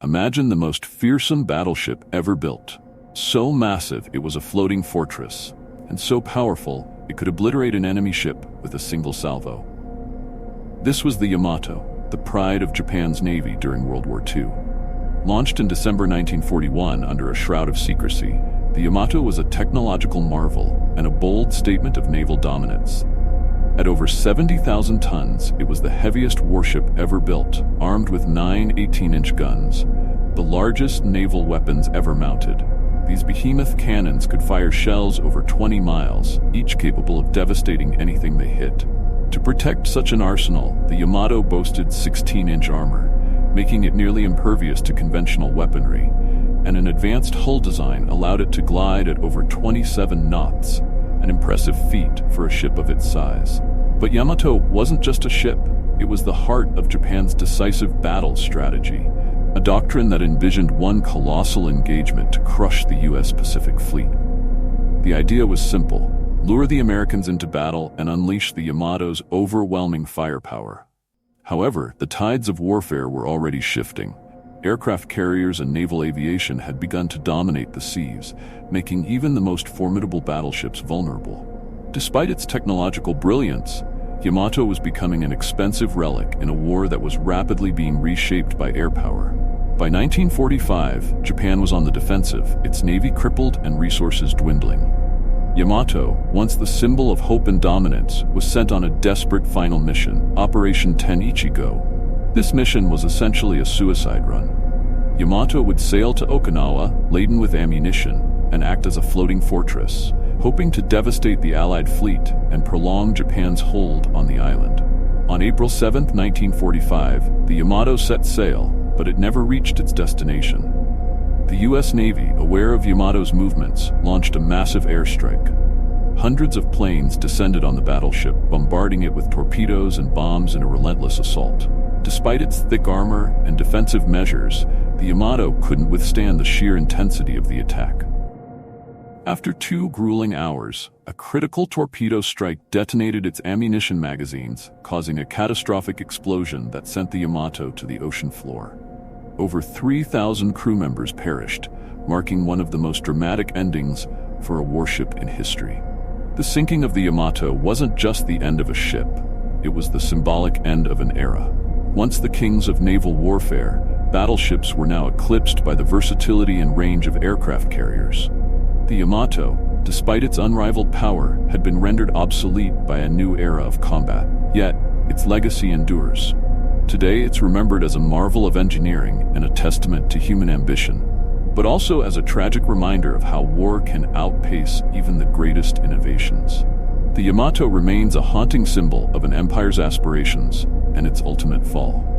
Imagine the most fearsome battleship ever built. So massive it was a floating fortress, and so powerful it could obliterate an enemy ship with a single salvo. This was the Yamato, the pride of Japan's navy during World War II. Launched in December 1941 under a shroud of secrecy, the Yamato was a technological marvel and a bold statement of naval dominance. At over 70,000 tons, it was the heaviest warship ever built, armed with 9 18-inch guns, the largest naval weapons ever mounted. These behemoth cannons could fire shells over 20 miles, each capable of devastating anything they hit. To protect such an arsenal, the Yamato boasted 16-inch armor, making it nearly impervious to conventional weaponry, and an advanced hull design allowed it to glide at over 27 knots, an impressive feat for a ship of its size. But Yamato wasn't just a ship, it was the heart of Japan's decisive battle strategy, a doctrine that envisioned one colossal engagement to crush the US Pacific Fleet. The idea was simple: lure the Americans into battle and unleash the Yamato's overwhelming firepower. However, the tides of warfare were already shifting. Aircraft carriers and naval aviation had begun to dominate the seas, making even the most formidable battleships vulnerable. Despite its technological brilliance, Yamato was becoming an expensive relic in a war that was rapidly being reshaped by air power. By 1945, Japan was on the defensive, its navy crippled and resources dwindling. Yamato, once the symbol of hope and dominance, was sent on a desperate final mission, Operation Ten Ichi-Go. This mission was essentially a suicide run. Yamato would sail to Okinawa, laden with ammunition, and act as a floating fortress, hoping to devastate the Allied fleet and prolong Japan's hold on the island. On April 7, 1945, the Yamato set sail, but it never reached its destination. The US Navy, aware of Yamato's movements, launched a massive airstrike. Hundreds of planes descended on the battleship, bombarding it with torpedoes and bombs in a relentless assault. Despite its thick armor and defensive measures, the Yamato couldn't withstand the sheer intensity of the attack. After 2 grueling hours, a critical torpedo strike detonated its ammunition magazines, causing a catastrophic explosion that sent the Yamato to the ocean floor. Over 3,000 crew members perished, marking one of the most dramatic endings for a warship in history. The sinking of the Yamato wasn't just the end of a ship, it was the symbolic end of an era. Once the kings of naval warfare, battleships were now eclipsed by the versatility and range of aircraft carriers. The Yamato, despite its unrivaled power, had been rendered obsolete by a new era of combat. Yet, its legacy endures. Today, it's remembered as a marvel of engineering and a testament to human ambition, but also as a tragic reminder of how war can outpace even the greatest innovations. The Yamato remains a haunting symbol of an empire's aspirations and its ultimate fall.